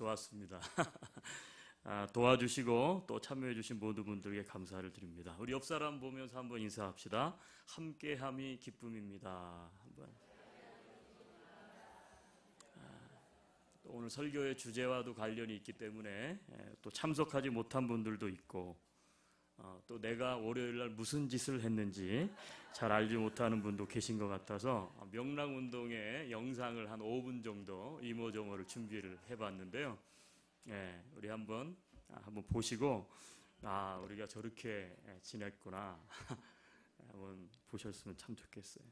좋았습니다. 도와주시고 또 참여해주신 모든 분들에게 감사를 드립니다. 우리 옆 사람 보면서 한번 인사합시다. 함께함이 기쁨입니다. 한번. 또 오늘 설교의 주제와도 관련이 있기 때문에 또 참석하지 못한 분들도 있고 또 내가 월요일날 무슨 짓을 했는지 잘 알지 못하는 분도 계신 것 같아서 명랑운동의 영상을 한 5분 정도 이모저모를 준비를 해봤는데요. 우리 한번 보시고 우리가 저렇게 지냈구나 한번 보셨으면 참 좋겠어요.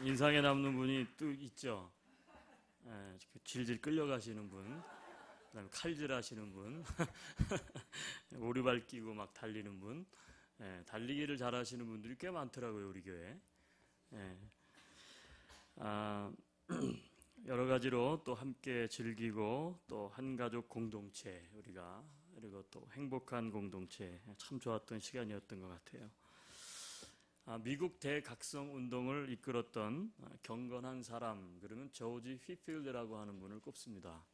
인상에 남는 분이 또 있죠. 예, 질질 끌려가시는 분, 그다음에 칼질하시는 분, 오리발 끼고 막 달리는 분, 예, 달리기를 잘하시는 분들이 꽤 많더라고요, 우리 교회. 예. 아, 여러 가지로 또 함께 즐기고 또 한 가족 공동체 우리가, 그리고 또 행복한 공동체, 참 좋았던 시간이었던 것 같아요. 미국 대각성 운동을 이끌었던 경건한 사람, 그러면 조지 휘필드라고 하는 분을 꼽습니다.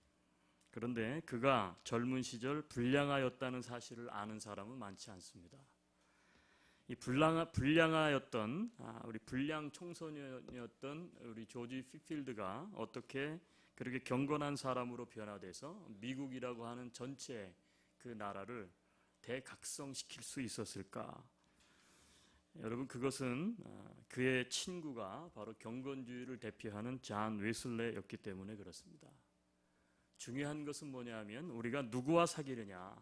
그런데 그가 젊은 시절 불량하였다는 사실을 아는 사람은 많지 않습니다. 이 불량하였던 우리 불량 청소년이었던 우리 조지 휘필드가 어떻게 그렇게 경건한 사람으로 변화돼서 미국이라고 하는 전체 그 나라를 대각성시킬 수 있었을까? 여러분, 그것은 그의 친구가 바로 경건주의를 대표하는 잔 웨슬레였기 때문에 그렇습니다. 중요한 것은 뭐냐면 우리가 누구와 사귀느냐,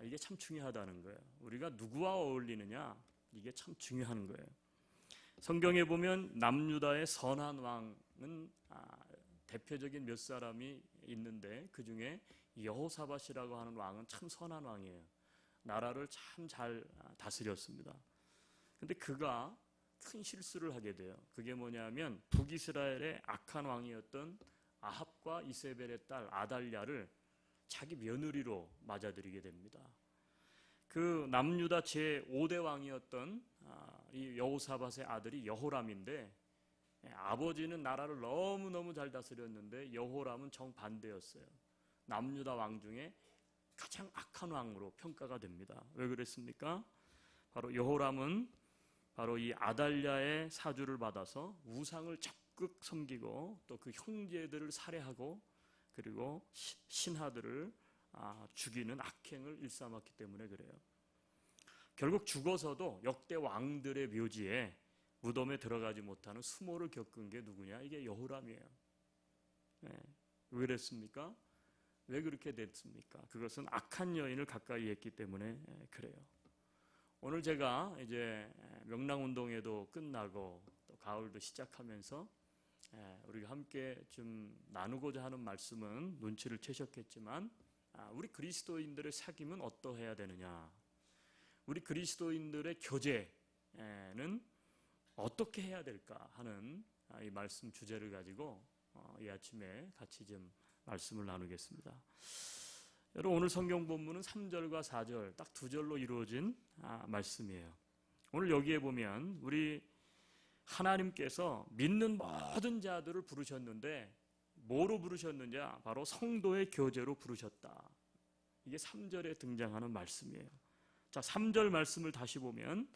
이게 참 중요하다는 거예요. 우리가 누구와 어울리느냐, 이게 참 중요한 거예요. 성경에 보면 남유다의 선한 왕은 대표적인 몇 사람이 있는데 그 중에 여호사밧이라고 하는 왕은 참 선한 왕이에요. 나라를 참 잘 다스렸습니다. 근데 그가 큰 실수를 하게 돼요. 그게 뭐냐면 북이스라엘의 악한 왕이었던 아합과 이세벨의 딸 아달랴를 자기 며느리로 맞아들이게 됩니다. 그 남유다 제5대 왕이었던 이 여호사밧의 아들이 여호람인데, 아버지는 나라를 너무너무 잘 다스렸는데 여호람은 정반대였어요. 남유다 왕 중에 가장 악한 왕으로 평가가 됩니다. 왜 그랬습니까? 바로 여호람은 바로 이 아달랴의 사주를 받아서 우상을 적극 섬기고 또 그 형제들을 살해하고 그리고 신하들을 죽이는 악행을 일삼았기 때문에 그래요. 결국 죽어서도 역대 왕들의 묘지에 무덤에 들어가지 못하는 수모를 겪은 게 누구냐? 이게 여호람이에요. 네. 왜 그랬습니까? 왜 그렇게 됐습니까? 그것은 악한 여인을 가까이 했기 때문에 그래요. 오늘 제가 이제 명랑운동회도 끝나고 또 가을도 시작하면서 우리가 함께 좀 나누고자 하는 말씀은 눈치를 채셨겠지만, 우리 그리스도인들의 사귐은 어떠해야 되느냐, 우리 그리스도인들의 교제는 어떻게 해야 될까 하는 이 말씀 주제를 가지고 이 아침에 같이 좀 말씀을 나누겠습니다. 여러분, 오늘 성경 본문은 3절과 4절 딱 두 절로 이루어진 말씀이에요. 오늘 여기에 보면 우리 하나님께서 믿는 모든 자들을 부르셨는데 뭐로 부르셨느냐? 바로 성도의 교제로 부르셨다. 이게 3절에 등장하는 말씀이에요. 자, 3절 말씀을 다시 보면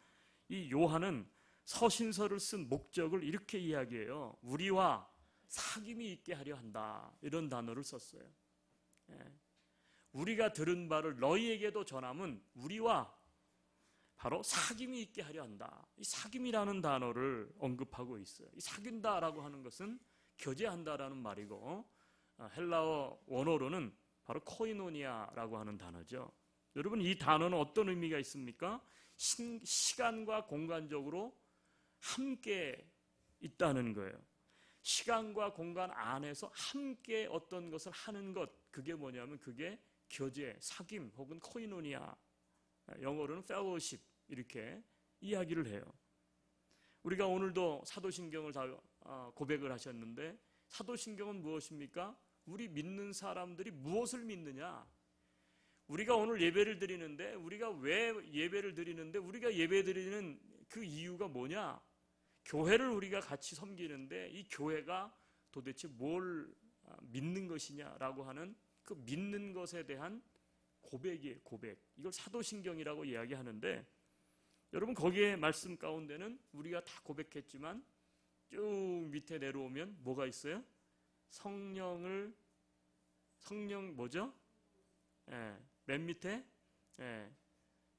이 요한은 서신서를 쓴 목적을 이렇게 이야기해요. 우리와 사귐이 있게 하려 한다. 이런 단어를 썼어요. 우리가 들은 바를 너희에게도 전함은 우리와 바로 사귐이 있게 하려 한다. 이 사귐이라는 단어를 언급하고 있어요. 이 사귄다라고 하는 것은 교제한다라는 말이고, 헬라어 원어로는 바로 코이노니아라고 하는 단어죠. 여러분, 이 단어는 어떤 의미가 있습니까? 시간과 공간적으로 함께 있다는 거예요. 시간과 공간 안에서 함께 어떤 것을 하는 것, 그게 뭐냐면 그게 교제, 사귐 혹은 코이노니아, 영어로는 fellowship, 이렇게 이야기를 해요. 우리가 오늘도 사도신경을 다 고백을 하셨는데, 사도신경은 무엇입니까? 우리 믿는 사람들이 무엇을 믿느냐? 우리가 오늘 예배를 드리는데, 우리가 왜 예배를 드리는데, 우리가 예배 드리는 그 이유가 뭐냐? 교회를 우리가 같이 섬기는데 이 교회가 도대체 뭘 믿는 것이냐라고 하는 그 믿는 것에 대한 고백이에요. 고백. 이걸 사도신경이라고 이야기하는데, 여러분, 거기에 말씀 가운데는 우리가 다 고백했지만 쭉 밑에 내려오면 뭐가 있어요? 성령 뭐죠? 맨 밑에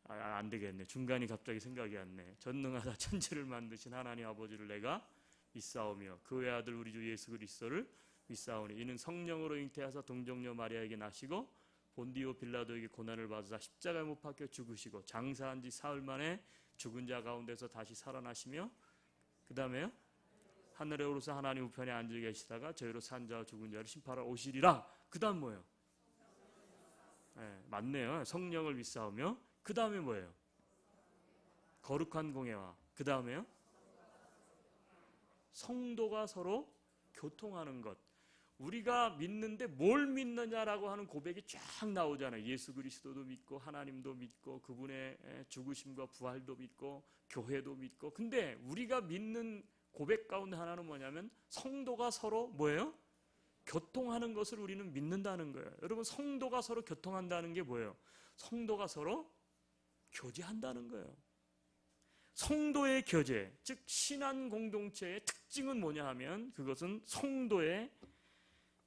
안 되겠네. 중간이 갑자기 생각이 안 나. 전능하사 천지를 만드신 하나님 아버지를 내가 믿사오며 그의 아들 우리 주 예수 그리스도를 믿사오니 이는 성령으로 잉태하사 동정녀 마리아에게 나시고 본디오 빌라도에게 고난을 받으사 십자가에 못 박혀 죽으시고 장사한 지 사흘 만에 죽은 자 가운데서 다시 살아나시며 그 다음에요? 하늘에 오르사 하나님 우편에 앉아 계시다가 저희로 산 자와 죽은 자를 심판하러 오시리라. 그 다음 뭐예요? 네, 맞네요. 성령을 믿사오며. 그 다음에 뭐예요? 거룩한 공예와. 그 다음에요? 성도가 서로 교통하는 것. 우리가 믿는데 뭘 믿느냐라고 하는 고백이 쫙 나오잖아요. 예수 그리스도도 믿고 하나님도 믿고 그분의 죽으심과 부활도 믿고 교회도 믿고. 근데 우리가 믿는 고백 가운데 하나는 뭐냐면 성도가 서로 뭐예요? 교통하는 것을 우리는 믿는다는 거예요. 여러분, 성도가 서로 교통한다는 게 뭐예요? 성도가 서로 교제한다는 거예요. 성도의 교제, 즉 신앙 공동체의 특징은 뭐냐 하면 그것은 성도의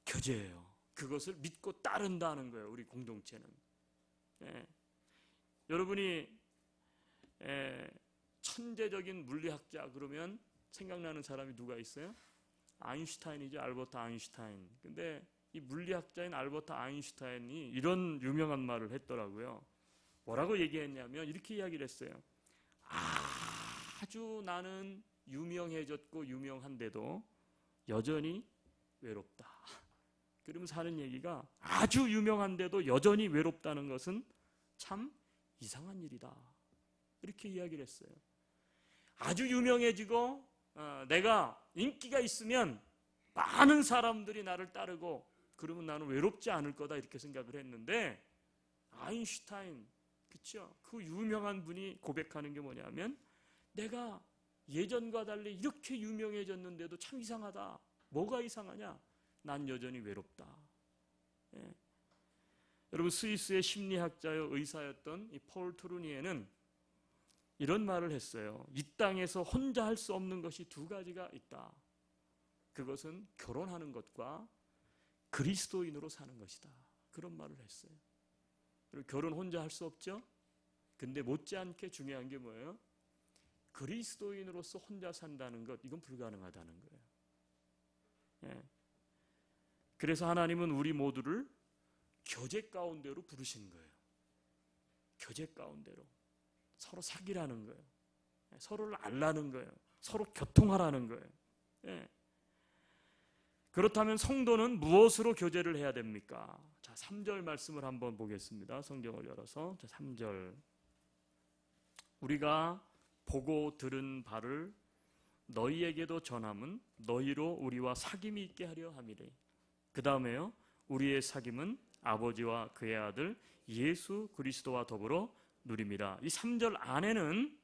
교제예요. 그것을 믿고 따른다는 거예요. 우리 공동체는. 여러분이 천재적인 물리학자 그러면 생각나는 사람이 누가 있어요? 아인슈타인이죠. 알버트 아인슈타인. 근데 이 물리학자인 알버트 아인슈타인이 이런 유명한 말을 했더라고요. 뭐라고 얘기했냐면 이렇게 이야기를 했어요. 아주 나는 유명해졌고 유명한데도 여전히 외롭다. 그러면서 하는 얘기가 아주 유명한데도 여전히 외롭다는 것은 참 이상한 일이다. 이렇게 이야기를 했어요. 아주 유명해지고 내가 인기가 있으면 많은 사람들이 나를 따르고 그러면 나는 외롭지 않을 거다 이렇게 생각을 했는데 아인슈타인, 그렇죠? 그 유명한 분이 고백하는 게 뭐냐면 내가 예전과 달리 이렇게 유명해졌는데도 참 이상하다. 뭐가 이상하냐? 난 여전히 외롭다. 여러분, 스위스의 심리학자요 의사였던 이 폴 트루니에는 이런 말을 했어요. 이 땅에서 혼자 할 수 없는 것이 두 가지가 있다. 그것은 결혼하는 것과 그리스도인으로 사는 것이다. 그런 말을 했어요. 결혼 혼자 할 수 없죠? 근데 못지않게 중요한 게 뭐예요? 그리스도인으로서 혼자 산다는 것, 이건 불가능하다는 거예요. 그래서 하나님은 우리 모두를 교제 가운데로 부르신 거예요. 교제 가운데로. 서로 사귀라는 거예요. 서로를 알라는 거예요. 서로 교통하라는 거예요. 그렇다면 성도는 무엇으로 교제를 해야 됩니까? 자, 3절 말씀을 한번 보겠습니다. 성경을 열어서. 자, 3절. 우리가 보고 들은 바를 너희에게도 전함은 너희로 우리와 사귐이 있게 하려 함이래. 그 다음에요. 우리의 사귐은 아버지와 그의 아들 예수 그리스도와 더불어 누립니다. 이 3절 안에는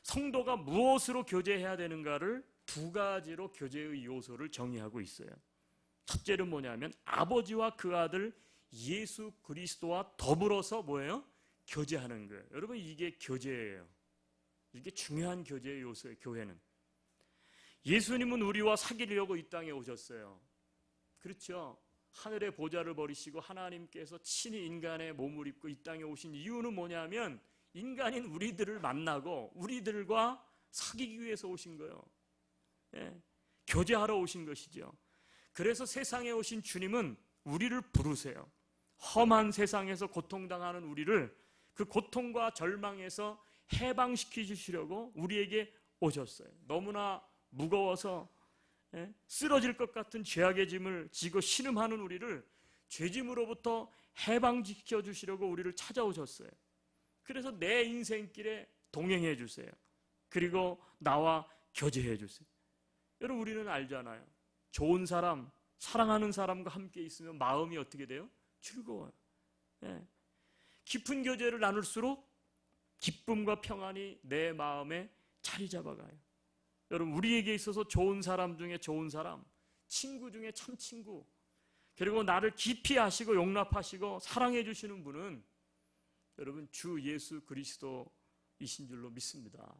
성도가 무엇으로 교제해야 되는가를 두 가지로 교제의 요소를 정의하고 있어요. 첫째는 뭐냐면 아버지와 그 아들 예수 그리스도와 더불어서 뭐예요? 교제하는 거예요. 여러분, 이게 교제예요. 이게 중요한 교제의 요소예요. 교회는. 예수님은 우리와 사귀려고 이 땅에 오셨어요. 그렇죠? 하늘의 보좌를 버리시고 하나님께서 친히 인간의 몸을 입고 이 땅에 오신 이유는 뭐냐면 인간인 우리들을 만나고 우리들과 사귀기 위해서 오신 거예요. 교제하러 오신 것이죠. 그래서 세상에 오신 주님은 우리를 부르세요. 험한 세상에서 고통당하는 우리를 그 고통과 절망에서 해방시켜 주시려고 우리에게 오셨어요. 너무나 무거워서 쓰러질 것 같은 죄악의 짐을 지고 신음하는 우리를 죄짐으로부터 해방시켜 주시려고 우리를 찾아오셨어요. 그래서 내 인생길에 동행해 주세요. 그리고 나와 교제해 주세요. 여러분, 우리는 알잖아요. 좋은 사람, 사랑하는 사람과 함께 있으면 마음이 어떻게 돼요? 즐거워요. 깊은 교제를 나눌수록 기쁨과 평안이 내 마음에 자리 잡아가요. 여러분, 우리에게 있어서 좋은 사람 중에 좋은 사람, 친구 중에 참 친구, 그리고 나를 깊이 아시고 용납하시고 사랑해 주시는 분은 여러분 주 예수 그리스도이신 줄로 믿습니다.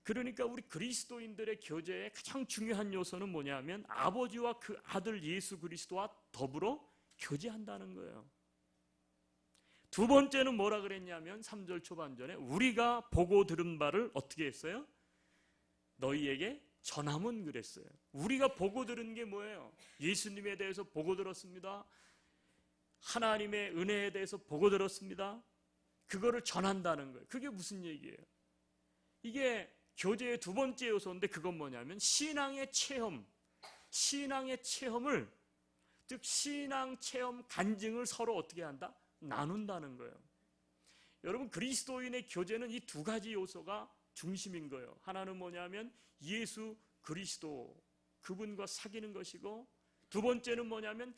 그러니까 우리 그리스도인들의 교제의 가장 중요한 요소는 뭐냐면 아버지와 그 아들 예수 그리스도와 더불어 교제한다는 거예요. 두 번째는 뭐라 그랬냐면 3절 초반전에 우리가 보고 들은 바를 어떻게 했어요? 너희에게 전함은 그랬어요. 우리가 보고 들은 게 뭐예요? 예수님에 대해서 보고 들었습니다. 하나님의 은혜에 대해서 보고 들었습니다. 그거를 전한다는 거예요. 그게 무슨 얘기예요? 이게 교제의 두 번째 요소인데 그건 뭐냐면 신앙의 체험을, 즉 신앙 체험 간증을 서로 어떻게 한다? 나눈다는 거예요. 여러분, 그리스도인의 교제는 이 두 가지 요소가 중심인 거예요. 하나는 뭐냐면 예수 그리스도, 그분과 사귀는 것이고, 두 번째는 뭐냐면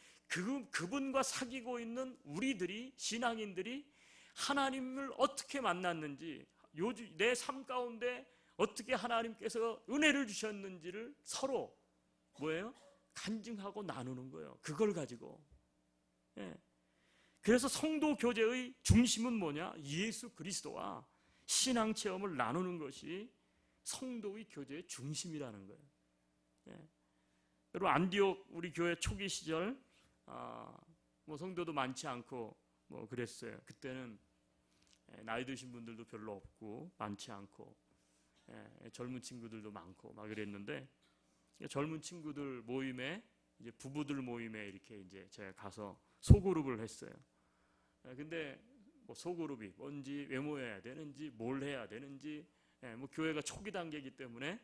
그분과 사귀고 있는 우리들이, 신앙인들이 하나님을 어떻게 만났는지, 내 삶 가운데 어떻게 하나님께서 은혜를 주셨는지를 서로 뭐예요? 간증하고 나누는 거예요. 그걸 가지고. 예. 그래서 성도 교제의 중심은 뭐냐? 예수 그리스도와 신앙 체험을 나누는 것이 성도의 교제의 중심이라는 거예요. 예. 여러분, 안디옥 우리 교회 초기 시절 뭐 성도도 많지 않고 뭐 그랬어요. 그때는 나이 드신 분들도 별로 없고 많지 않고 젊은 친구들도 많고 막 그랬는데, 젊은 친구들 모임에, 이제 부부들 모임에 이렇게 이제 제가 가서 소그룹을 했어요. 근데 뭐 소그룹이 뭔지, 외모해야 되는지, 뭘 해야 되는지, 뭐 교회가 초기 단계이기 때문에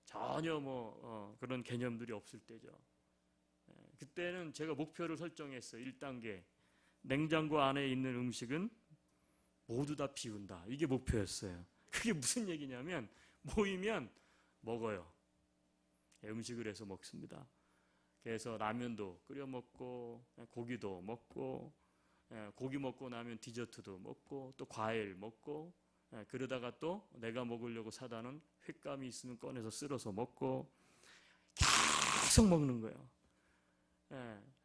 전혀 그런 개념들이 없을 때죠. 그때는 제가 목표를 설정했어요. 1단계. 냉장고 안에 있는 음식은 모두 다 비운다. 이게 목표였어요. 그게 무슨 얘기냐면, 모이면 먹어요. 음식을 해서 먹습니다. 그래서 라면도 끓여 먹고, 고기도 먹고, 고기 먹고 나면 디저트도 먹고, 또 과일 먹고, 그러다가 또 내가 먹으려고 사다는 횟감이 있으면 꺼내서 쓸어서 먹고, 계속 먹는 거예요.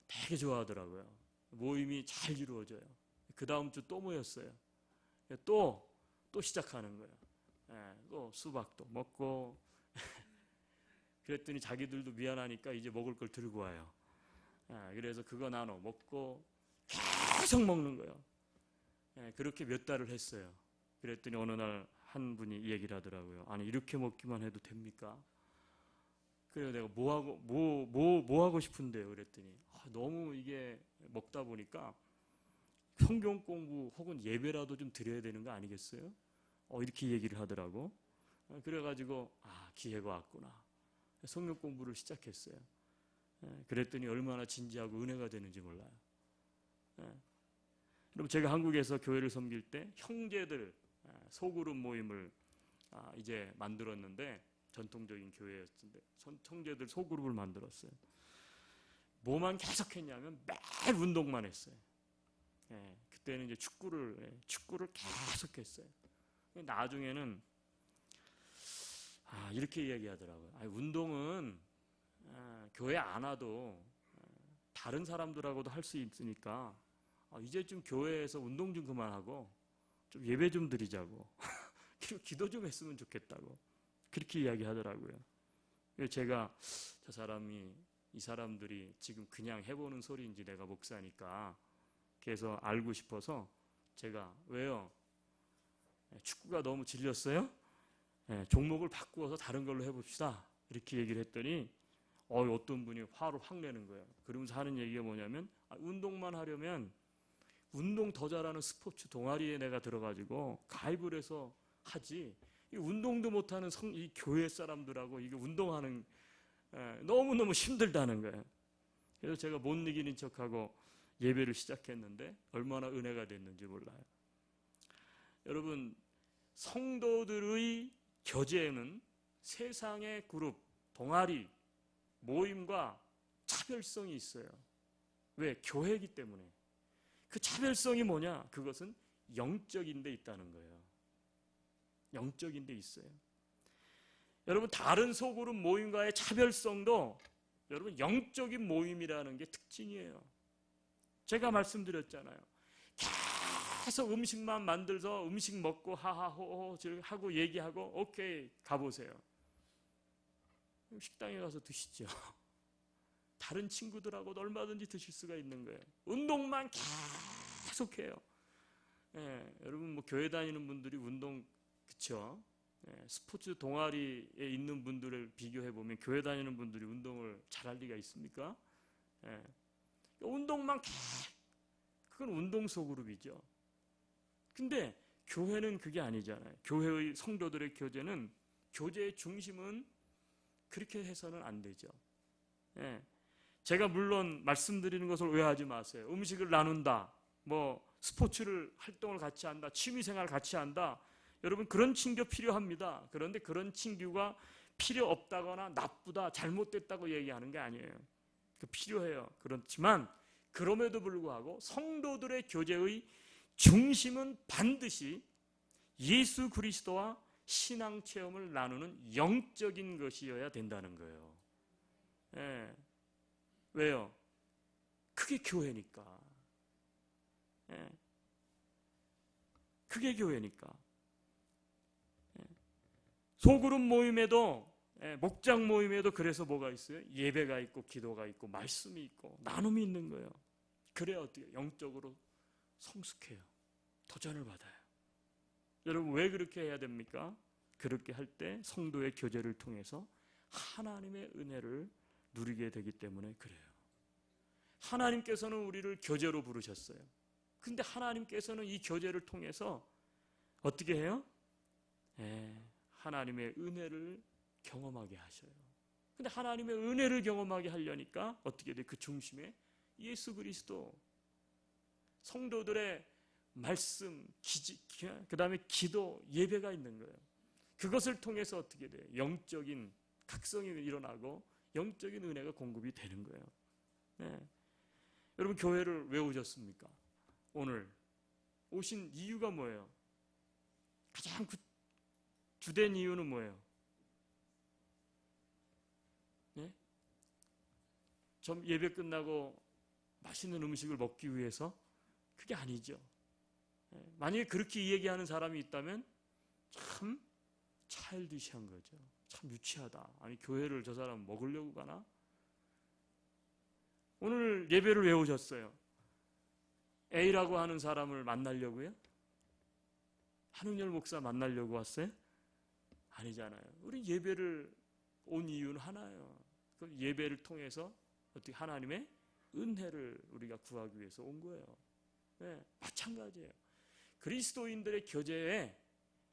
되게 좋아하더라고요. 모임이 잘 이루어져요. 그 다음 주 또 모였어요. 또 시작하는 거예요. 또 수박도 먹고. 그랬더니 자기들도 미안하니까 이제 먹을 걸 들고 와요. 그래서 그거 나눠 먹고 계속 먹는 거예요. 그렇게 몇 달을 했어요. 그랬더니 어느 날 한 분이 이 얘기를 하더라고요. 아니, 이렇게 먹기만 해도 됩니까? 그래서 내가 뭐 하고 싶은데요? 그랬더니 너무 이게 먹다 보니까 성경 공부 혹은 예배라도 좀 드려야 되는 거 아니겠어요? 이렇게 얘기를 하더라고. 그래가지고 기회가 왔구나. 성경 공부를 시작했어요. 그랬더니 얼마나 진지하고 은혜가 되는지 몰라요. 그럼 제가 한국에서 교회를 섬길 때 형제들 소그룹 모임을 이제 만들었는데, 전통적인 교회였는데 형제들 소그룹을 만들었어요. 뭐만 계속했냐면 매일 운동만 했어요. 그때는 이제 축구를 계속했어요. 나중에는 이렇게 이야기하더라고요. 운동은 교회 안 와도 다른 사람들하고도 할 수 있으니까 이제 좀 교회에서 운동 좀 그만하고 좀 예배 좀 드리자고 그리고 기도 좀 했으면 좋겠다고 그렇게 이야기하더라고요. 제가 이 사람들이 지금 그냥 해보는 소리인지 내가 목사니까 그래서 알고 싶어서 제가, 왜요? 축구가 너무 질렸어요? 종목을 바꾸어서 다른 걸로 해봅시다. 이렇게 얘기를 했더니 어떤 분이 화를 확 내는 거예요. 그러면서 하는 얘기가 뭐냐면, 운동만 하려면 운동 더 잘하는 스포츠 동아리에 내가 들어가지고 가입을 해서 하지, 이 운동도 못하는 이 교회 사람들하고 이게 운동하는 너무너무 힘들다는 거예요. 그래서 제가 못 이기는 척하고 예배를 시작했는데 얼마나 은혜가 됐는지 몰라요. 여러분, 성도들의 교제에는 세상의 그룹, 동아리, 모임과 차별성이 있어요. 왜? 교회이기 때문에. 그 차별성이 뭐냐? 그것은 영적인 데 있다는 거예요. 영적인 데 있어요. 여러분, 다른 소그룹 모임과의 차별성도 여러분 영적인 모임이라는 게 특징이에요. 제가 말씀드렸잖아요. 계속 음식만 만들어서 음식 먹고 하하호호 하고 얘기하고 오케이 가보세요. 식당에 가서 드시죠. 다른 친구들하고도 얼마든지 드실 수가 있는 거예요. 운동만 계속해요. 여러분 뭐 교회 다니는 분들이 운동, 그쵸? 스포츠 동아리에 있는 분들을 비교해 보면 교회 다니는 분들이 운동을 잘할 리가 있습니까? 운동만 그건 운동 소그룹이죠. 근데 교회는 그게 아니잖아요. 교회의 성도들의 교제는 교제의 중심은 그렇게 해서는 안 되죠. 예. 제가 물론 말씀드리는 것을 오해하지 마세요. 음식을 나눈다, 스포츠를 활동을 같이 한다, 취미생활 같이 한다. 여러분 그런 친교 필요합니다. 그런데 그런 친교가 필요 없다거나 나쁘다, 잘못됐다고 얘기하는 게 아니에요. 필요해요. 그렇지만 그럼에도 불구하고 성도들의 교제의 중심은 반드시 예수 그리스도와 신앙 체험을 나누는 영적인 것이어야 된다는 거예요. 예. 왜요? 그게 교회니까. 예. 그게 교회니까. 예. 소그룹 모임에도, 목장 모임에도 그래서 뭐가 있어요? 예배가 있고 기도가 있고 말씀이 있고 나눔이 있는 거예요. 그래야 어떻게 영적으로 성숙해요. 도전을 받아요. 여러분 왜 그렇게 해야 됩니까? 그렇게 할 때 성도의 교제를 통해서 하나님의 은혜를 누리게 되기 때문에 그래요. 하나님께서는 우리를 교제로 부르셨어요. 근데 하나님께서는 이 교제를 통해서 어떻게 해요? 하나님의 은혜를 경험하게 하셔요. 근데 하나님의 은혜를 경험하게 하려니까 어떻게 돼? 그 중심에 예수 그리스도, 성도들의 말씀, 그 다음에 기도, 예배가 있는 거예요. 그것을 통해서 어떻게 돼요? 영적인 각성이 일어나고 영적인 은혜가 공급이 되는 거예요. 네. 여러분 교회를 왜 오셨습니까? 오늘 오신 이유가 뭐예요? 가장 주된 이유는 뭐예요? 네? 좀 예배 끝나고 맛있는 음식을 먹기 위해서? 그게 아니죠. 만약에 그렇게 얘기하는 사람이 있다면 참 차일드시한 거죠. 참 유치하다. 아니 교회를 저 사람 먹으려고 가나? 오늘 예배를 왜 오셨어요? A라고 하는 사람을 만나려고요? 한웅열 목사 만나려고 왔어요? 아니잖아요. 우리 예배를 온 이유는 하나예요. 그 예배를 통해서 어떻게 하나님의 은혜를 우리가 구하기 위해서 온 거예요. 네, 마찬가지예요. 그리스도인들의 교제의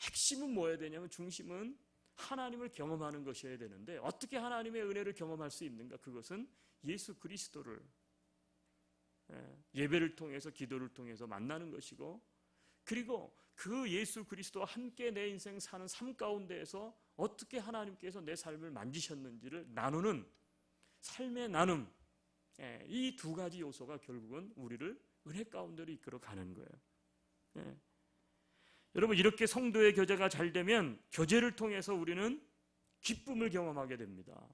핵심은 뭐여야 되냐면 중심은 하나님을 경험하는 것이어야 되는데 어떻게 하나님의 은혜를 경험할 수 있는가? 그것은 예수 그리스도를 예배를 통해서 기도를 통해서 만나는 것이고 그리고 그 예수 그리스도와 함께 내 인생 사는 삶 가운데에서 어떻게 하나님께서 내 삶을 만지셨는지를 나누는 삶의 나눔 이 두 가지 요소가 결국은 우리를 은혜 가운데로 이끌어 가는 거예요. 여러분 이렇게 성도의 교제가 잘 되면 교제를 통해서 우리는 기쁨을 경험하게 됩니다.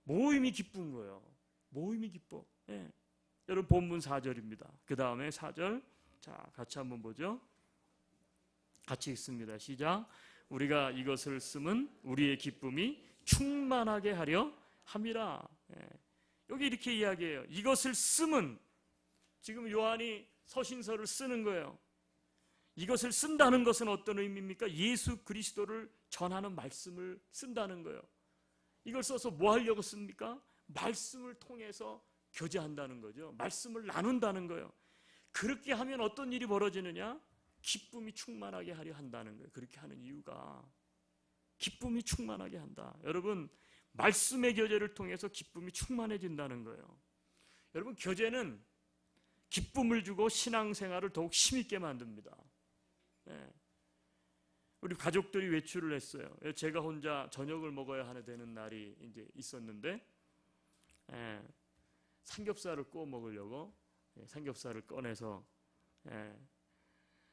모임이 기쁜 거예요. 모임이 기뻐. 여러분 본문 4절입니다. 그 다음에 4절 자 같이 한번 보죠. 같이 읽습니다. 시작. 우리가 이것을 쓰면 우리의 기쁨이 충만하게 하려 함이라. 여기 이렇게 이야기해요. 이것을 쓰면 지금 요한이 서신서를 쓰는 거예요. 이것을 쓴다는 것은 어떤 의미입니까? 예수 그리스도를 전하는 말씀을 쓴다는 거예요. 이걸 써서 뭐 하려고 씁니까? 말씀을 통해서 교제한다는 거죠. 말씀을 나눈다는 거예요. 그렇게 하면 어떤 일이 벌어지느냐? 기쁨이 충만하게 하려 한다는 거예요. 그렇게 하는 이유가 기쁨이 충만하게 한다. 여러분 말씀의 교제를 통해서 기쁨이 충만해진다는 거예요. 여러분 교제는 기쁨을 주고 신앙생활을 더욱 힘있게 만듭니다. 우리 가족들이 외출을 했어요. 제가 혼자 저녁을 먹어야 되는 날이 이제 있었는데 삼겹살을 구워 먹으려고 삼겹살을 꺼내서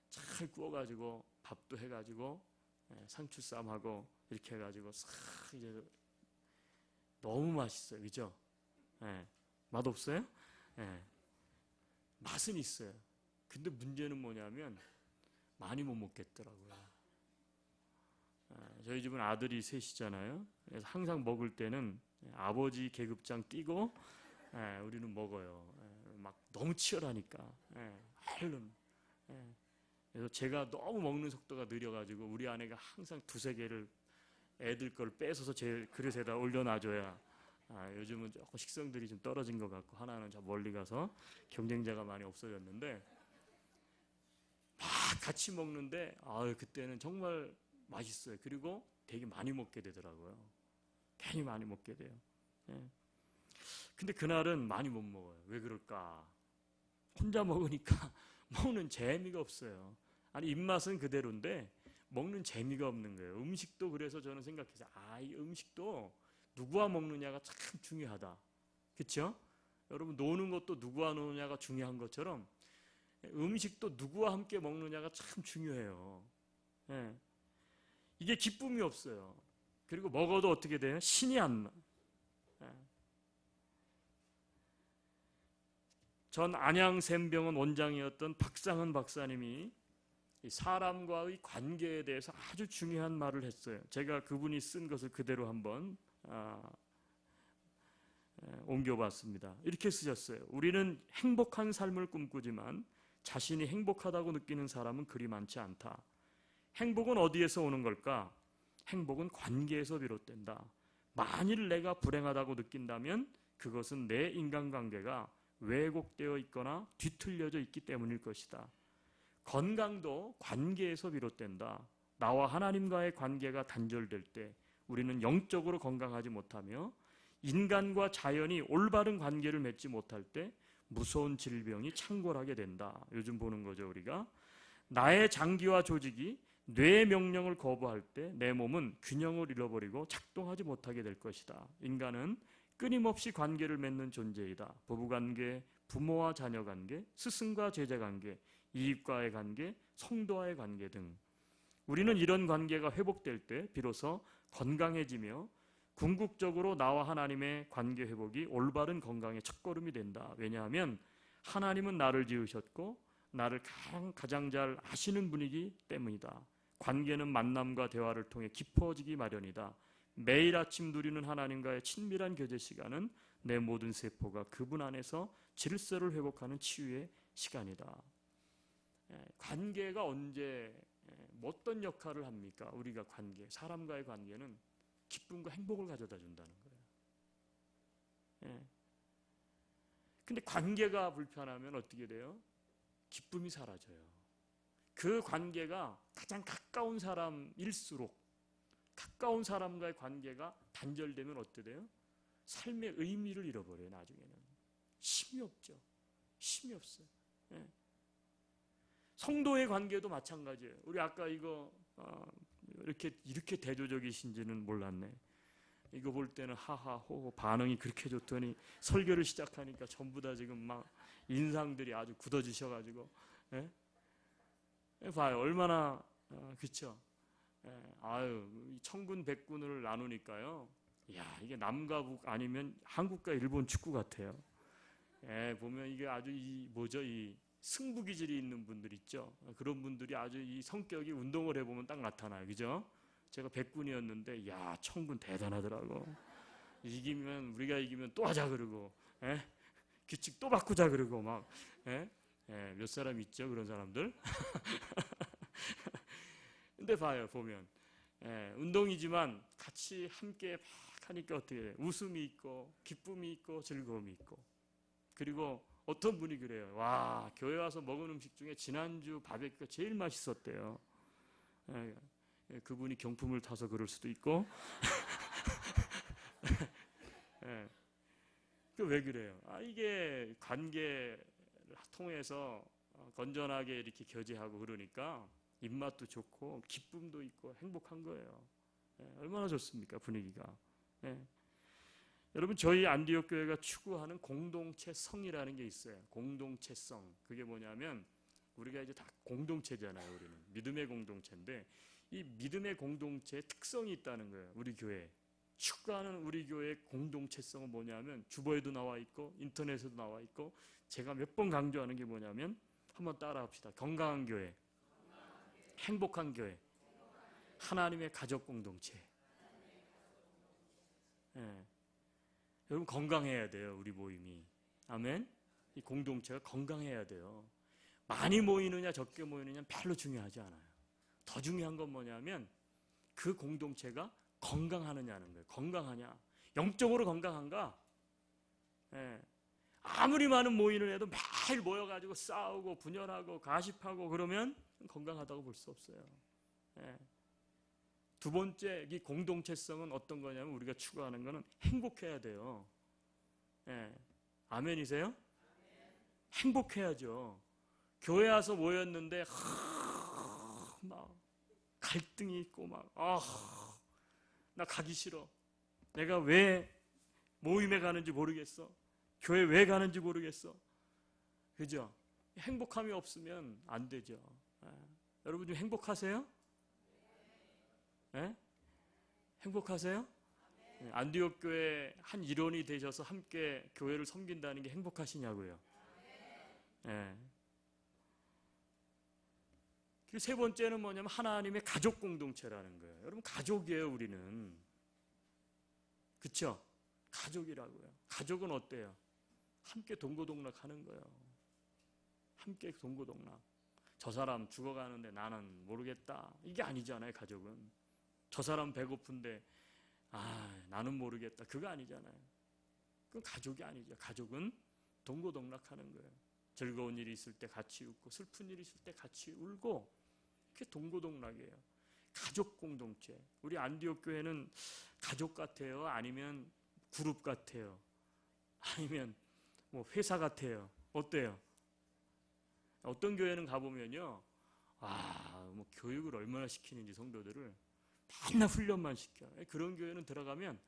잘 구워가지고 밥도 해가지고 상추쌈하고 이렇게 해가지고 싹 이제 너무 맛있어요, 그죠? 맛없어요? 맛은 있어요. 근데 문제는 뭐냐면 많이 못 먹겠더라고요. 저희 집은 아들이 셋이잖아요. 그래서 항상 먹을 때는 아버지 계급장 띄고 우리는 먹어요. 막 너무 치열하니까 얼른. 그래서 제가 너무 먹는 속도가 느려가지고 우리 아내가 항상 두세 개를 애들 걸 뺏어서 제 그릇에다 올려놔줘야 요즘은 조금 식성들이 좀 떨어진 것 같고 하나는 저 멀리 가서 경쟁자가 많이 없어졌는데 막 같이 먹는데 그때는 정말 맛있어요. 그리고 되게 많이 먹게 되더라고요. 괜히 많이 먹게 돼요. 예. 근데 그날은 많이 못 먹어요. 왜 그럴까? 혼자 먹으니까 먹는 재미가 없어요. 아니, 입맛은 그대로인데 먹는 재미가 없는 거예요. 음식도 그래서 저는 생각해서 이 음식도 누구와 먹느냐가 참 중요하다. 그렇죠? 여러분, 노는 것도 누구와 노느냐가 중요한 것처럼 음식도 누구와 함께 먹느냐가 참 중요해요. 예. 이게 기쁨이 없어요. 그리고 먹어도 어떻게 돼요? 신이 안 나. 예. 전 안양샘병원 원장이었던 박상은 박사님이 사람과의 관계에 대해서 아주 중요한 말을 했어요. 제가 그분이 쓴 것을 그대로 한번 옮겨봤습니다. 이렇게 쓰셨어요. 우리는 행복한 삶을 꿈꾸지만 자신이 행복하다고 느끼는 사람은 그리 많지 않다. 행복은 어디에서 오는 걸까? 행복은 관계에서 비롯된다. 만일 내가 불행하다고 느낀다면 그것은 내 인간관계가 왜곡되어 있거나 뒤틀려져 있기 때문일 것이다. 건강도 관계에서 비롯된다. 나와 하나님과의 관계가 단절될 때 우리는 영적으로 건강하지 못하며 인간과 자연이 올바른 관계를 맺지 못할 때 무서운 질병이 창궐하게 된다. 요즘 보는 거죠, 우리가. 나의 장기와 조직이 뇌의 명령을 거부할 때 내 몸은 균형을 잃어버리고 작동하지 못하게 될 것이다. 인간은 끊임없이 관계를 맺는 존재이다. 부부관계, 부모와 자녀관계, 스승과 제자관계, 이익과의 관계, 성도와의 관계 등 우리는 이런 관계가 회복될 때 비로소 건강해지며 궁극적으로 나와 하나님의 관계 회복이 올바른 건강의 첫걸음이 된다. 왜냐하면 하나님은 나를 지으셨고 나를 가장 잘 아시는 분이기 때문이다. 관계는 만남과 대화를 통해 깊어지기 마련이다. 매일 아침 누리는 하나님과의 친밀한 교제 시간은 내 모든 세포가 그분 안에서 질서를 회복하는 치유의 시간이다. 관계가 언제 어떤 역할을 합니까? 우리가 사람과의 관계는 기쁨과 행복을 가져다 준다는 거예요. 근데 관계가 불편하면 어떻게 돼요? 기쁨이 사라져요. 그 관계가 가장 가까운 사람일수록 가까운 사람과의 관계가 단절되면 어떻게 돼요? 삶의 의미를 잃어버려요. 나중에는 힘이 없죠. 힘이 없어요. 성도의 관계도 마찬가지예요. 우리 아까 이거 이렇게 대조적이신지는 몰랐네. 이거 볼 때는 하하호호 반응이 그렇게 좋더니 설교를 시작하니까 전부 다 지금 막 인상들이 아주 굳어지셔가지고 봐요. 얼마나 그렇죠. 아유, 천군 백군을 나누니까요. 야, 이게 남과 북 아니면 한국과 일본 축구 같아요. 보면 이게 아주 이 승부 기질이 있는 분들 있죠. 그런 분들이 아주 이 성격이 운동을 해보면 딱 나타나요. 그죠? 제가 백군이었는데, 야, 천군 대단하더라고. 우리가 이기면 또 하자 그러고, 규칙 또 바꾸자 그러고, 막, 몇 사람 있죠, 그런 사람들. 근데 봐요, 보면. 운동이지만 같이 함께 막 하니까 어떻게 돼요? 웃음이 있고, 기쁨이 있고, 즐거움이 있고. 그리고 어떤 분이 그래요. 와, 교회 와서 먹은 음식 중에 지난주 바베큐가 제일 맛있었대요. 그분이 경품을 타서 그럴 수도 있고. 왜 그래요? 이게 관계를 통해서 건전하게 이렇게 교제하고 그러니까 입맛도 좋고 기쁨도 있고 행복한 거예요. 얼마나 좋습니까? 분위기가. 여러분, 저희 안디옥 교회가 추구하는 공동체성이라는 게 있어요. 공동체성. 그게 뭐냐면 우리가 이제 다 공동체잖아요. 우리는 믿음의 공동체인데 이 믿음의 공동체의 특성이 있다는 거예요. 우리 교회 추구하는 우리 교회의 공동체성은 뭐냐면 주보에도 나와 있고 인터넷에도 나와 있고 제가 몇 번 강조하는 게 뭐냐면 한번 따라합시다. 건강한 교회, 행복한 교회, 하나님의 가족 공동체. 여러분, 건강해야 돼요. 우리 모임이. 아멘. 이 공동체가 건강해야 돼요. 많이 모이느냐 적게 모이느냐 별로 중요하지 않아요. 더 중요한 건 뭐냐면 그 공동체가 건강하느냐는 거예요. 건강하냐. 영적으로 건강한가? 아무리 많은 모임을 해도 매일 모여가지고 싸우고 분열하고 가십하고 그러면 건강하다고 볼 수 없어요. 두 번째, 이 공동체성은 어떤 거냐면 우리가 추구하는 거는 행복해야 돼요. 예. 아멘이세요? 행복해야죠. 교회 와서 모였는데 막 갈등이 있고 막 나 가기 싫어. 내가 왜 모임에 가는지 모르겠어. 교회 왜 가는지 모르겠어. 그죠? 행복함이 없으면 안 되죠. 예. 여러분 좀 행복하세요? 예? 행복하세요? 예. 안디옥 교회 한 일원이 되셔서 함께 교회를 섬긴다는 게 행복하시냐고요. 예. 그리고 세 번째는 뭐냐면 하나님의 가족 공동체라는 거예요. 여러분 가족이에요, 우리는. 그쵸? 가족이라고요. 가족은 어때요? 함께 동고동락하는 거예요. 함께 동고동락. 저 사람 죽어가는데 나는 모르겠다. 이게 아니잖아요, 가족은. 저 사람 배고픈데 나는 모르겠다. 그거 아니잖아요. 그건 가족이 아니죠. 가족은 동고동락하는 거예요. 즐거운 일이 있을 때 같이 웃고 슬픈 일이 있을 때 같이 울고 그게 동고동락이에요. 가족 공동체. 우리 안디옥 교회는 가족 같아요? 아니면 그룹 같아요? 아니면 뭐 회사 같아요? 어때요? 어떤 교회는 가보면요, 뭐 교육을 얼마나 시키는지 성도들을 맨날 훈련만 시켜. 그런 교회는 들어가면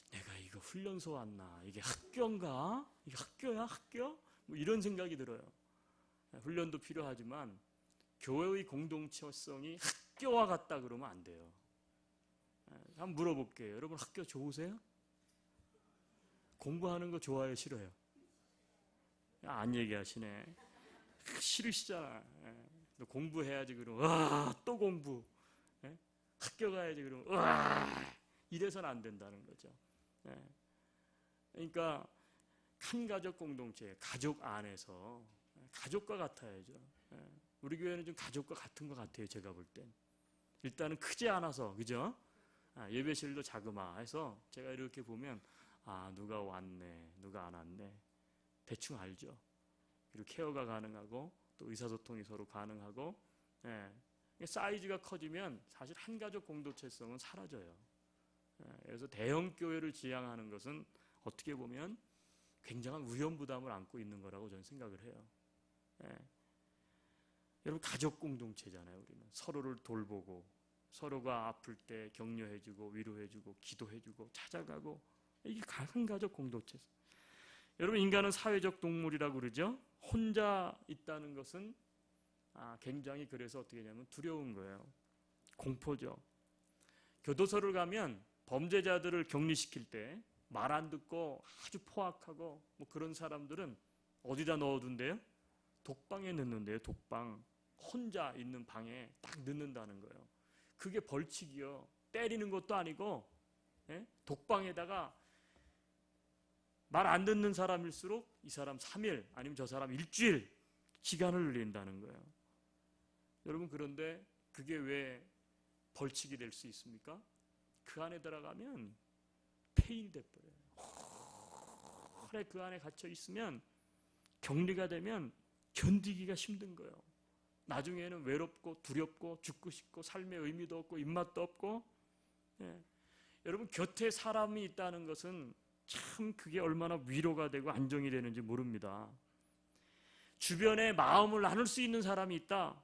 내가 이거 훈련소 왔나? 이게 학교인가? 이게 학교야? 학교? 뭐 이런 생각이 들어요. 훈련도 필요하지만 교회의 공동체성이 학교와 같다 그러면 안 돼요. 한번 물어볼게요. 여러분 학교 좋으세요? 공부하는 거 좋아해요? 싫어요? 안 얘기하시네. 싫으시잖아. 너 공부해야지 그러면 또 공부. 학교 가야지 그러면 이래서는 안 된다는 거죠. 그러니까 한 가족 공동체, 가족 안에서 가족과 같아야죠. 우리 교회는 좀 가족과 같은 것 같아요. 제가 볼 땐. 일단은 크지 않아서, 그죠? 예배실도 자그마해서 제가 이렇게 보면 누가 왔네, 누가 안 왔네 대충 알죠. 그리고 케어가 가능하고 또 의사소통이 서로 가능하고, 사이즈가 커지면 사실 한 가족 공동체성은 사라져요. 그래서 대형 교회를 지향하는 것은 어떻게 보면 굉장한 위험 부담을 안고 있는 거라고 저는 생각을 해요. 여러분 가족 공동체잖아요. 우리는 서로를 돌보고 서로가 아플 때 격려해주고 위로해주고 기도해주고 찾아가고, 이게 한 가족 공동체. 여러분 인간은 사회적 동물이라고 그러죠. 혼자 있다는 것은 굉장히 그래서 어떻게 하냐면 두려운 거예요. 공포죠. 교도소를 가면 범죄자들을 격리시킬 때 말 안 듣고 아주 포악하고 뭐 그런 사람들은 어디다 넣어둔대요? 독방에 넣는데요. 독방. 혼자 있는 방에 딱 넣는다는 거예요. 그게 벌칙이요. 때리는 것도 아니고 독방에다가 말 안 듣는 사람일수록 이 사람 3일 아니면 저 사람 일주일 기간을 늘린다는 거예요. 여러분 그런데 그게 왜 벌칙이 될 수 있습니까? 그 안에 들어가면 폐인이 돼버려요. 오래 그 안에 갇혀 있으면 격리가 되면 견디기가 힘든 거예요. 나중에는 외롭고 두렵고 죽고 싶고 삶의 의미도 없고 입맛도 없고. 여러분 곁에 사람이 있다는 것은 참 그게 얼마나 위로가 되고 안정이 되는지 모릅니다. 주변에 마음을 나눌 수 있는 사람이 있다.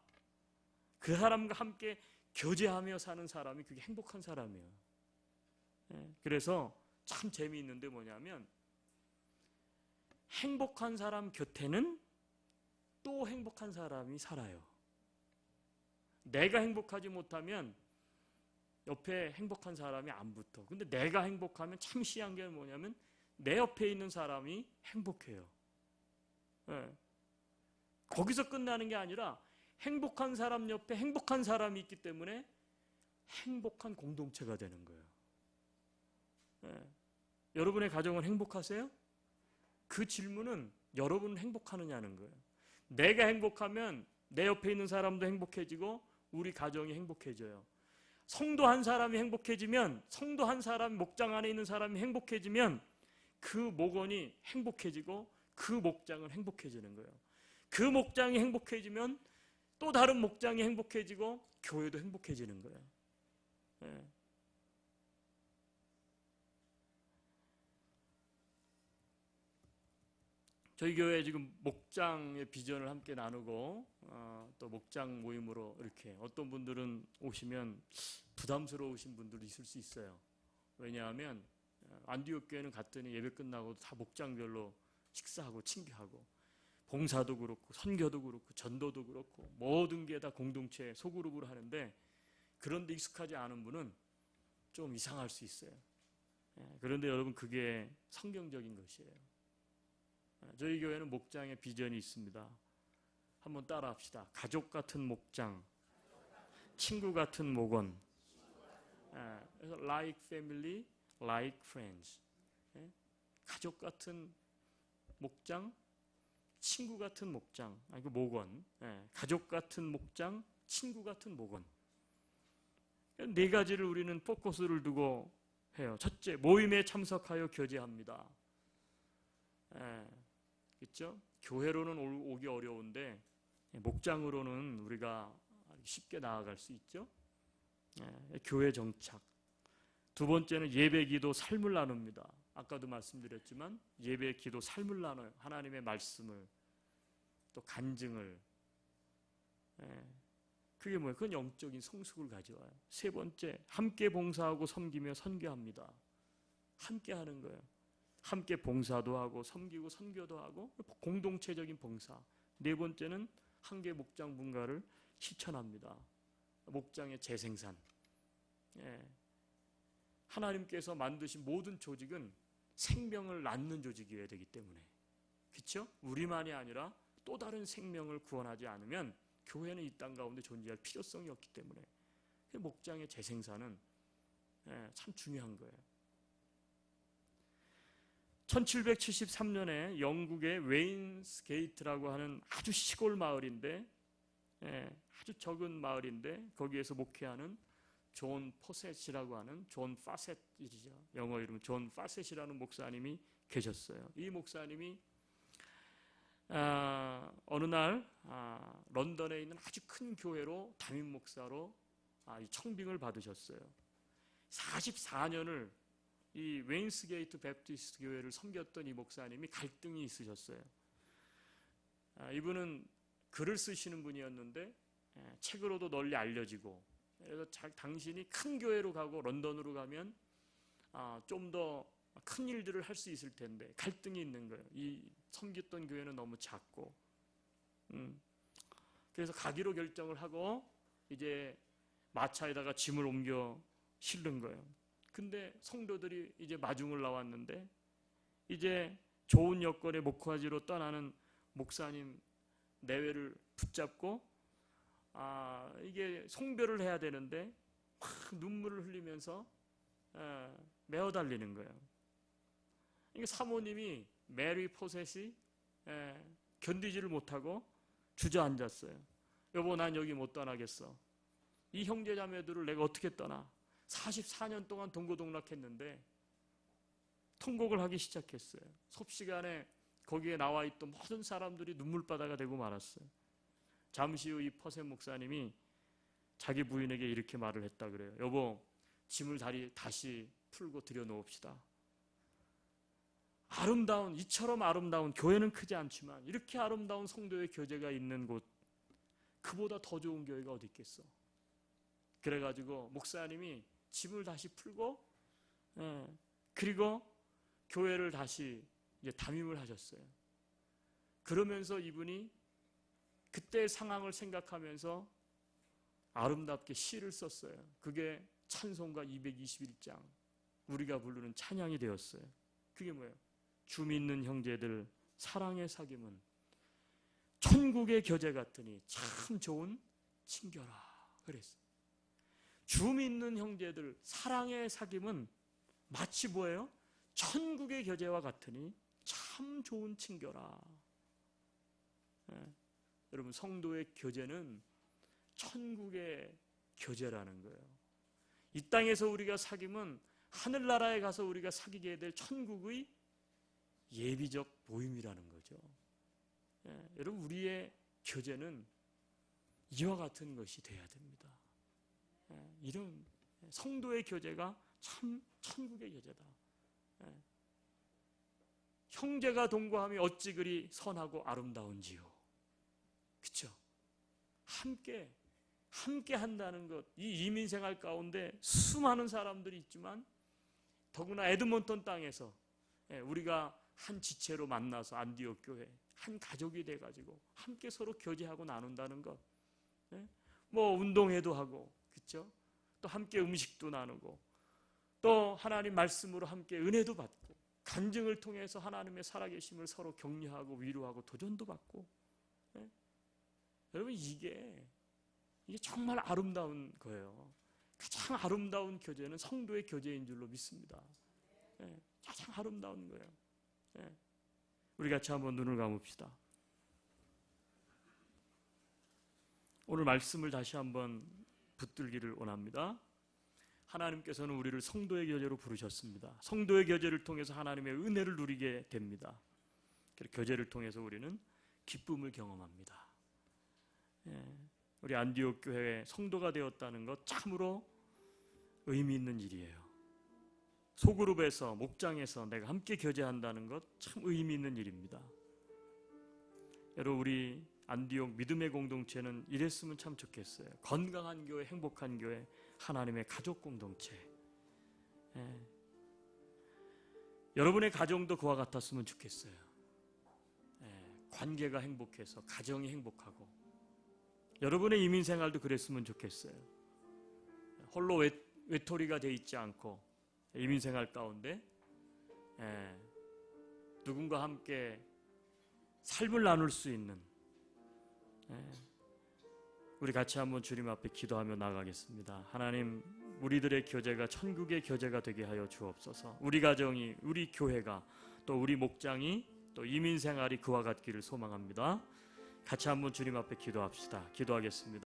그 사람과 함께 교제하며 사는 사람이 그게 행복한 사람이에요. 그래서 참 재미있는데 뭐냐면 행복한 사람 곁에는 또 행복한 사람이 살아요. 내가 행복하지 못하면 옆에 행복한 사람이 안 붙어. 근데 내가 행복하면 참 희한한 게 뭐냐면 내 옆에 있는 사람이 행복해요. 거기서 끝나는 게 아니라 행복한 사람 옆에 행복한 사람이 있기 때문에 행복한 공동체가 되는 거예요. 여러분의 가정은 행복하세요? 그 질문은 여러분은 행복하느냐는 거예요. 내가 행복하면 내 옆에 있는 사람도 행복해지고 우리 가정이 행복해져요. 성도 한 사람이 행복해지면, 성도 한 사람, 목장 안에 있는 사람이 행복해지면 그 목원이 행복해지고 그 목장은 행복해지는 거예요. 그 목장이 행복해지면 또 다른 목장이 행복해지고 교회도 행복해지는 거예요. 예. 저희 교회 지금 목장의 비전을 함께 나누고 또 목장 모임으로 이렇게 어떤 분들은 오시면 부담스러우신 분들도 있을 수 있어요. 왜냐하면 안디옥 교회는 갔더니 예배 끝나고 다 목장별로 식사하고 친교하고 봉사도 그렇고 선교도 그렇고 전도도 그렇고 모든 게 다 공동체 소그룹으로 하는데 그런데 익숙하지 않은 분은 좀 이상할 수 있어요. 그런데 여러분 그게 성경적인 것이에요. 저희 교회는 목장의 비전이 있습니다. 한번 따라 합시다. 가족 같은 목장, 친구 같은 목원. 그래서 like family, like friends. 가족 같은 목장, 친구 같은 목장, 그 목원. 가족 같은 목장, 친구 같은 목원. 네 가지를 우리는 포커스를 두고 해요. 첫째, 모임에 참석하여 교제합니다. 그렇죠? 교회로는 오기 어려운데 목장으로는 우리가 쉽게 나아갈 수 있죠. 교회 정착. 두 번째는 예배 기도 삶을 나눕니다. 아까도 말씀드렸지만 예배 기도 삶을 나눠요. 하나님의 말씀을 또 간증을. 그게 뭐예요? 그건 영적인 성숙을 가져와요. 세 번째, 함께 봉사하고 섬기며 선교합니다. 함께 하는 거예요. 함께 봉사도 하고 섬기고 선교도 하고 공동체적인 봉사. 네 번째는 한계 목장 분가를 실천합니다. 목장의 재생산. 하나님께서 만드신 모든 조직은 생명을 낳는 조직이어야 되기 때문에, 그렇죠? 우리만이 아니라 또 다른 생명을 구원하지 않으면 교회는 이 땅 가운데 존재할 필요성이 없기 때문에 목장의 재생산은 참 중요한 거예요. 1773년에 영국의 웨인스게이트라고 하는 아주 시골 마을인데, 아주 적은 마을인데 거기에서 목회하는 존 포셋이라고 하는 존 파셋이죠. 영어 이름은 존 파셋이라는 목사님이 계셨어요. 이 목사님이 어느 날 런던에 있는 아주 큰 교회로 담임 목사로 청빙을 받으셨어요. 44년을 이 웨인스게이트 베프티스트 교회를 섬겼던 이 목사님이 갈등이 있으셨어요. 이분은 글을 쓰시는 분이었는데 책으로도 널리 알려지고, 그래서 당신이 큰 교회로 가고 런던으로 가면 좀 더 큰 일들을 할 수 있을 텐데 갈등이 있는 거예요. 이 섬겼던 교회는 너무 작고, 그래서 가기로 결정을 하고 이제 마차에다가 짐을 옮겨 실는 거예요. 근데 성도들이 이제 마중을 나왔는데 이제 좋은 여건의 목화지로 떠나는 목사님 내외를 붙잡고 이게 송별을 해야 되는데 막 눈물을 흘리면서 메어 달리는 거예요. 이게 사모님이 메리 포셋이 견디지를 못하고 주저앉았어요. 여보, 난 여기 못 떠나겠어. 이 형제 자매들을 내가 어떻게 떠나? 44년 동안 동고동락했는데 통곡을 하기 시작했어요. 섭시간에 거기에 나와 있던 모든 사람들이 눈물바다가 되고 말았어요. 잠시 후 이 퍼센 목사님이 자기 부인에게 이렇게 말을 했다 그래요. 여보, 짐을 다시 풀고 들여놓읍시다. 아름다운, 이처럼 아름다운, 교회는 크지 않지만 이렇게 아름다운 성도의 교제가 있는 곳, 그보다 더 좋은 교회가 어디 있겠어. 그래가지고 목사님이 짐을 다시 풀고 그리고 교회를 다시 이제 담임을 하셨어요. 그러면서 이분이 그때의 상황을 생각하면서 아름답게 시를 썼어요. 그게 찬송가 221장, 우리가 부르는 찬양이 되었어요. 그게 뭐예요? 주 믿는 형제들 사랑의 사귐은 천국의 교제 같으니 참 좋은 친교라 그랬어요. 주 믿는 형제들 사랑의 사귐은 마치 뭐예요? 천국의 교제와 같으니 참 좋은 친교라. 여러분, 성도의 교제는 천국의 교제라는 거예요. 이 땅에서 우리가 사귐은 하늘나라에 가서 우리가 사귀게 될 천국의 예비적 모임이라는 거죠. 여러분, 우리의 교제는 이와 같은 것이 돼야 됩니다. 이런 성도의 교제가 참 천국의 교제다. 형제가 동거함이 어찌 그리 선하고 아름다운지요. 그렇죠? 함께 한다는 것, 이 이민생활 가운데 수많은 사람들이 있지만 더구나 에드먼턴 땅에서 우리가 한 지체로 만나서 안디옥 교회 한 가족이 돼가지고 함께 서로 교제하고 나눈다는 것, 뭐 운동회도 하고, 그렇죠? 또 함께 음식도 나누고, 또 하나님 말씀으로 함께 은혜도 받고, 간증을 통해서 하나님의 살아계심을 서로 격려하고 위로하고 도전도 받고. 여러분, 이게 정말 아름다운 거예요. 가장 아름다운 교제는 성도의 교제인 줄로 믿습니다. 가장 아름다운 거예요. 우리 같이 한번 눈을 감읍시다. 오늘 말씀을 다시 한번 붙들기를 원합니다. 하나님께서는 우리를 성도의 교제로 부르셨습니다. 성도의 교제를 통해서 하나님의 은혜를 누리게 됩니다. 그리고 교제를 통해서 우리는 기쁨을 경험합니다. 우리 안디옥 교회의 성도가 되었다는 것 참으로 의미 있는 일이에요. 소그룹에서, 목장에서 내가 함께 교제한다는 것 참 의미 있는 일입니다. 여러분, 우리 안디옥 믿음의 공동체는 이랬으면 참 좋겠어요. 건강한 교회, 행복한 교회, 하나님의 가족 공동체. 여러분의 가정도 그와 같았으면 좋겠어요. 관계가 행복해서 가정이 행복하고, 여러분의 이민생활도 그랬으면 좋겠어요. 홀로 외톨이가 돼 있지 않고 이민생활 가운데 누군가 함께 삶을 나눌 수 있는, 우리 같이 한번 주님 앞에 기도하며 나가겠습니다. 하나님, 우리들의 교제가 천국의 교제가 되게 하여 주옵소서. 우리 가정이, 우리 교회가, 또 우리 목장이, 또 이민생활이 그와 같기를 소망합니다. 같이 한번 주님 앞에 기도합시다. 기도하겠습니다.